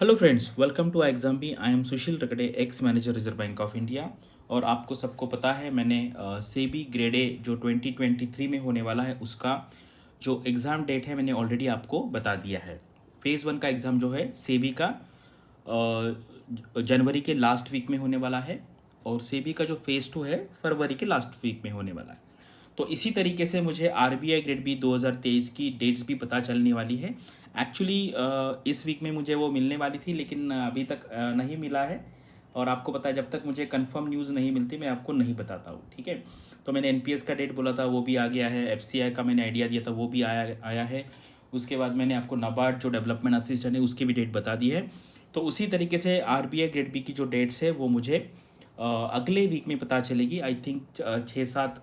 Hello friends, welcome to exam B. I am Sushil Rakde, ex manager Reserve Bank of India. और आपको सबको पता है मैंने सेबी ग्रेड ए जो 2023 में होने वाला है उसका जो एग्ज़ाम डेट है मैंने ऑलरेडी आपको बता दिया है। फेज़ वन का एग्ज़ाम जो है सेबी का जनवरी के लास्ट वीक में होने वाला है और सेबी का जो फेज़ टू है फरवरी के लास्ट वीक में होने वाला है। तो इसी तरीके से मुझे आरबीआई ग्रेड बी 2023 की डेट्स भी पता चलने वाली है। एक्चुअली इस वीक में मुझे वो मिलने वाली थी लेकिन अभी तक नहीं मिला है। और आपको पता है जब तक मुझे कंफर्म न्यूज़ नहीं मिलती मैं आपको नहीं बताता हूँ, ठीक है। तो मैंने एनपीएस का डेट बोला था वो भी आ गया है, एफसीआई का मैंने आइडिया दिया था वो भी आया है। उसके बाद मैंने आपको नाबार्ड जो डेवलपमेंट असिस्टेंट है उसकी भी डेट बता दी है। तो उसी तरीके से आरबीआई ग्रेड बी की जो डेट्स है वो मुझे अगले वीक में पता चलेगी। आई थिंक 6-7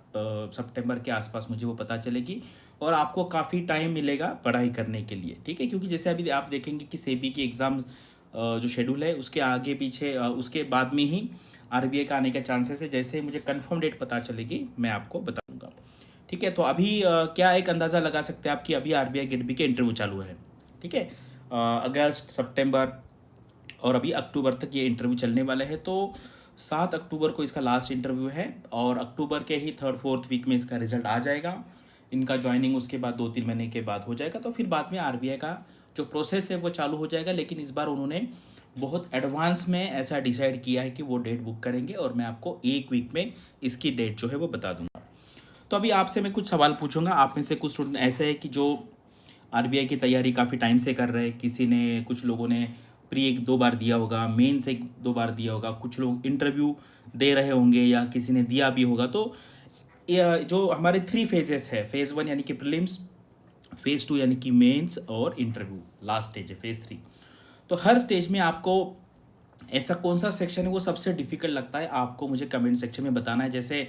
सितंबर के आसपास मुझे वो पता चलेगी और आपको काफ़ी टाइम मिलेगा पढ़ाई करने के लिए, ठीक है। क्योंकि जैसे अभी आप देखेंगे कि सेबी की एग्ज़ाम जो शेड्यूल है उसके आगे पीछे उसके बाद में ही आरबीआई का आने का चांसेस है। जैसे ही मुझे कंफर्म डेट पता चलेगी मैं आपको बता दूंगा, ठीक है। तो अभी क्या एक अंदाज़ा लगा सकते हैं आप कि अभी आरबीआई गेट बी के इंटरव्यू चालू है, ठीक है। अगस्त, सितंबर और अभी अक्टूबर तक ये इंटरव्यू चलने वाले हैं। तो 7 अक्टूबर को इसका लास्ट इंटरव्यू है और अक्टूबर के ही 3-4 वीक में इसका रिजल्ट आ जाएगा। इनका ज्वाइनिंग उसके बाद 2-3 महीने के बाद हो जाएगा। तो फिर बाद में आरबीआई का जो प्रोसेस है वो चालू हो जाएगा। लेकिन इस बार उन्होंने बहुत एडवांस में ऐसा डिसाइड किया है कि वो डेट बुक करेंगे और मैं आपको 1 वीक में इसकी डेट जो है वो बता दूंगा। तो अभी आपसे मैं कुछ सवाल पूछूंगा। आप में से कुछ स्टूडेंट ऐसे हैं कि जो आरबीआई की तैयारी काफ़ी टाइम से कर रहे हैं। किसी ने, कुछ लोगों ने प्री 1-2 बार दिया होगा, मेन से 1-2 बार दिया होगा, कुछ लोग इंटरव्यू दे रहे होंगे या किसी ने दिया भी होगा। तो जो हमारे 3 फेजेस है, फेज़ वन यानी कि प्रीलिम्स, फेज़ टू यानी कि मेंस और इंटरव्यू लास्ट स्टेज है फेज़ थ्री। तो हर स्टेज में आपको ऐसा कौन सा सेक्शन है वो सबसे डिफिकल्ट लगता है आपको मुझे कमेंट सेक्शन में बताना है। जैसे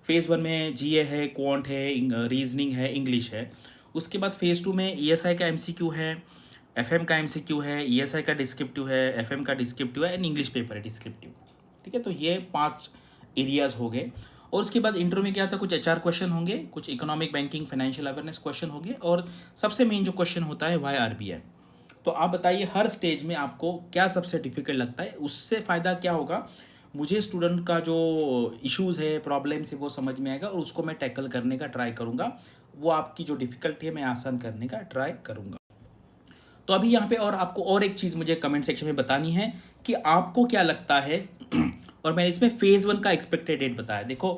फेज़ वन में जीए है, क्वांट है, रीजनिंग है, इंग्लिश है। उसके बाद फेज़ टू में ईएसआई का एमसीक्यू है, एफएम का एमसीक्यू है, ईएसआई का डिस्क्रिप्टिव है, एफएम का डिस्क्रिप्टिव है एंड इंग्लिश पेपर है डिस्क्रिप्टिव, ठीक है। तो ये 5 एरियाज हो गए। और उसके बाद इंटरव्यू में क्या था, कुछ एचआर क्वेश्चन होंगे, कुछ economic banking financial awareness question होंगे और सबसे मेन जो क्वेश्चन होता है वाई आरबीआई। तो आप बताइए हर स्टेज में आपको क्या सबसे डिफिकल्ट लगता है। उससे फ़ायदा क्या होगा, मुझे स्टूडेंट का जो इश्यूज़ है, प्रॉब्लम्स है वो समझ में आएगा और उसको मैं टैकल करने का ट्राई करूँगा। वो आपकी जो डिफ़िकल्टी है मैं आसान करने का ट्राई करूँगा। तो अभी यहाँ पे और आपको और एक चीज़ मुझे कमेंट सेक्शन में बतानी है कि आपको क्या लगता है और मैंने इसमें फेज़ वन का एक्सपेक्टेड डेट बताया। देखो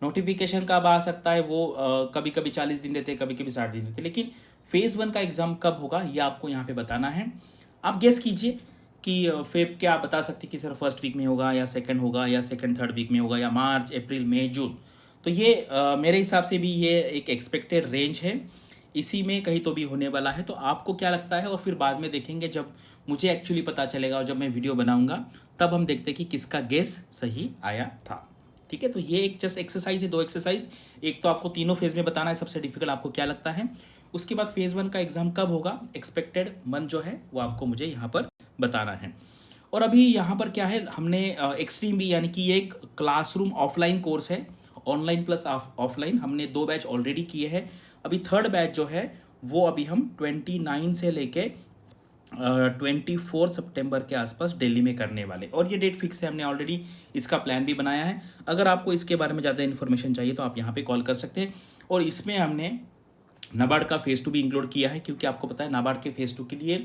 नोटिफिकेशन कब आ सकता है वो कभी कभी 40 दिन देते हैं, कभी कभी 60 दिन देते हैं, लेकिन फेज़ वन का एग्ज़ाम कब होगा ये आपको यहाँ पे बताना है। आप गेस कीजिए कि फेब क्या आप बता सकते हैं कि सर फर्स्ट वीक में होगा या सेकंड होगा या सेकंड थर्ड वीक में होगा या मार्च, अप्रैल, मई, जून। तो ये मेरे हिसाब से भी ये एक एक्सपेक्टेड रेंज है, इसी में कहीं तो भी होने वाला है। तो आपको क्या लगता है और फिर बाद में देखेंगे जब मुझे एक्चुअली पता चलेगा और जब मैं वीडियो बनाऊंगा तब हम देखते हैं कि किसका गेस सही आया था, ठीक है। तो ये एक जस्ट एक्सरसाइज है, 2 एक्सरसाइज। एक तो आपको तीनों फेज में बताना है सबसे डिफिकल्ट आपको क्या लगता है। उसके बाद फेज़ वन का एग्ज़ाम कब होगा, एक्सपेक्टेड मंथ जो है वो आपको मुझे यहाँ पर बताना है। और अभी यहाँ पर क्या है, हमने एक्सट्रीम बी यानी कि ये एक क्लासरूम ऑफलाइन कोर्स है, ऑनलाइन प्लस ऑफलाइन। हमने 2 बैच ऑलरेडी किए हैं। अभी थर्ड बैच जो है वो अभी हम 29 से लेके 24 सितंबर के आसपास दिल्ली में करने वाले। और ये डेट फिक्स है, हमने ऑलरेडी इसका प्लान भी बनाया है। अगर आपको इसके बारे में ज़्यादा इन्फॉर्मेशन चाहिए तो आप यहाँ पे कॉल कर सकते हैं। और इसमें हमने नाबार्ड का फेज़ टू भी इंक्लूड किया है क्योंकि आपको पता है नाबार्ड के फेज़ टू के लिए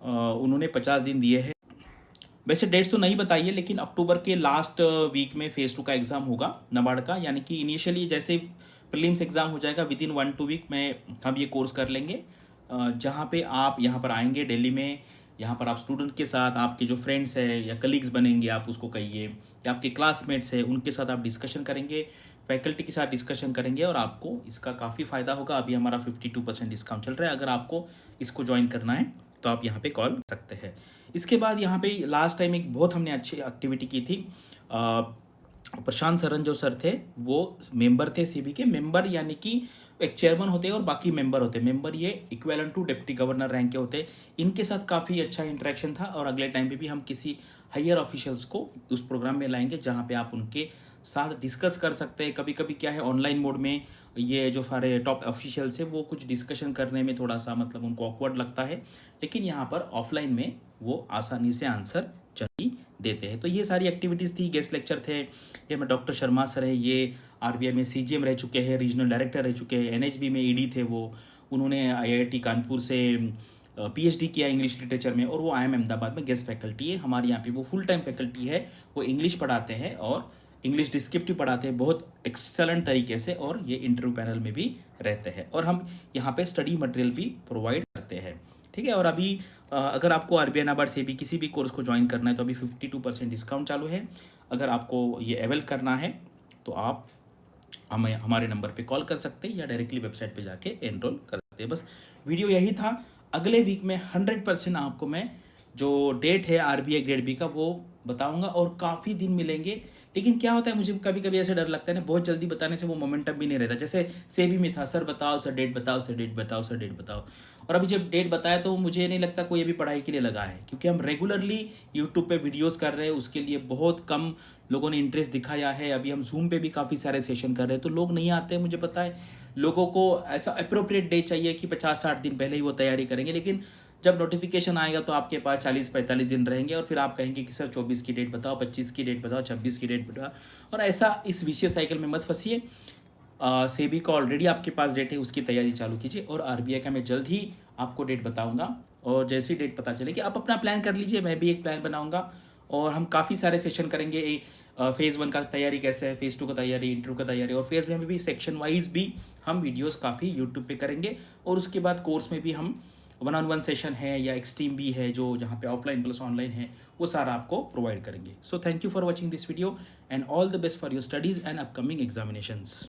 उन्होंने 50 दिन दिए हैं। वैसे डेट्स तो नहीं बताइए लेकिन अक्टूबर के लास्ट वीक में फेज़ टू का एग्ज़ाम होगा नाबार्ड का। यानी कि इनिशियली जैसे प्रीलिम्स एग्ज़ाम हो जाएगा विद इन 1-2 वीक में हम ये कोर्स कर लेंगे। जहाँ पे आप यहाँ पर आएंगे दिल्ली में, यहाँ पर आप स्टूडेंट के साथ, आपके जो फ्रेंड्स हैं या कलीग्स बनेंगे आप उसको कहिए, या आपके क्लासमेट्स हैं उनके साथ आप डिस्कशन करेंगे, फैकल्टी के साथ डिस्कशन करेंगे और आपको इसका काफ़ी फ़ायदा होगा। अभी हमारा 52% डिस्काउंट चल रहा है। अगर आपको इसको ज्वाइन करना है तो आप यहाँ पे कॉल कर सकते हैं। इसके बाद यहाँ पे लास्ट टाइम एक बहुत हमने अच्छी एक्टिविटी की थी। प्रशांत सरन जो सर थे वो मेंबर थे सीबी के। मेंबर यानी कि एक चेयरमैन होते हैं और बाकी मेंबर होते हैं। मेंबर ये equivalent to deputy governor rank के होते हैं। इनके साथ काफ़ी अच्छा इंटरेक्शन था और अगले टाइम पे भी हम किसी हायर ऑफिशियल्स को उस प्रोग्राम में लाएंगे जहाँ पे आप उनके साथ डिस्कस कर सकते हैं। कभी कभी क्या है ऑनलाइन मोड में ये जो सारे टॉप ऑफिशियल्स है वो कुछ डिस्कशन करने में थोड़ा सा मतलब उनको ऑकवर्ड लगता है, लेकिन यहाँ पर ऑफलाइन में वो आसानी से आंसर जल्दी देते हैं। तो ये सारी एक्टिविटीज़ थी, गेस्ट लेक्चर थे, ये में डॉक्टर शर्मा सर है, ये आरबीआई में सीजीएम रह चुके हैं, रीजनल डायरेक्टर रह चुके हैं, एनएचबी में ईडी थे वो, उन्होंने आईआईटी कानपुर से पीएचडी किया इंग्लिश लिटरेचर में, और वो आईएम अहमदाबाद में गेस्ट फैकल्टी है। हमारे यहाँ पे वो फुल टाइम फैकल्टी है, वो इंग्लिश पढ़ाते हैं और इंग्लिश डिस्क्रिप्टिव पढ़ाते हैं बहुत एक्सेलेंट तरीके से, और ये इंटरव्यू पैनल में भी रहते हैं, और हम यहाँ पे स्टडी मटेरियल भी प्रोवाइड करते हैं। ठीक है, और अभी अगर आपको आरबीआई नाबार्ड से भी किसी भी कोर्स को ज्वाइन करना है तो अभी 52% डिस्काउंट चालू है। अगर आपको ये अवेल करना है तो आप हमें हमारे नंबर पे कॉल कर सकते हैं या डायरेक्टली वेबसाइट पे जाके एनरोल कर सकते हैं। बस वीडियो यही था। अगले वीक में 100% आपको मैं जो डेट है आरबीआई ग्रेड बी का वो बताऊंगा, और काफ़ी दिन मिलेंगे। लेकिन क्या होता है, मुझे कभी कभी ऐसे डर लगता है ना, बहुत जल्दी बताने से वो मोमेंटम भी नहीं रहता। जैसे सेबी में था, सर बताओ सर डेट बताओ, सर डेट बताओ, सर डेट बताओ, और अभी जब डेट बताया तो मुझे नहीं लगता कोई अभी पढ़ाई के लिए लगा है, क्योंकि हम रेगुलरली यूट्यूब पे वीडियोस कर रहे हैं, उसके लिए बहुत कम लोगों ने इंटरेस्ट दिखाया है। अभी हम जूम पे भी काफ़ी सारे सेशन कर रहे हैं, तो लोग नहीं आते हैं, मुझे पता है। लोगों को ऐसा अप्रोप्रिएट डे चाहिए कि 50-60 दिन पहले ही वो तैयारी करेंगे, लेकिन जब नोटिफिकेशन आएगा तो आपके पास 40-45 दिन रहेंगे, और फिर आप कहेंगे कि सर 24 की डेट बताओ, 25 की डेट बताओ, 26 की डेट बताओ, और ऐसा इस विशेष साइकिल में मत फंसिए। सेबी का ऑलरेडी आपके पास डेट है, उसकी तैयारी चालू कीजिए, और आरबीआई का मैं जल्द ही आपको डेट बताऊंगा, और जैसी डेट पता चलेगी आप अपना प्लान कर लीजिए, मैं भी एक प्लान बनाऊंगा, और हम काफ़ी सारे सेशन करेंगे। फेज़ 1 का तैयारी कैसे है, फेज़ 2 का तैयारी, इंटरव्यू का तैयारी, और फेज़ में भी सेक्शन वाइज भी हम वीडियोस काफ़ी यूट्यूब पे करेंगे, और उसके बाद कोर्स में भी हम 1-on-1 सेशन है या एक्सट्रीम भी है, जो जहाँ पे ऑफलाइन प्लस ऑनलाइन है, वो सारा आपको प्रोवाइड करेंगे। So thank you for watching this video, and all the best for your studies and upcoming examinations.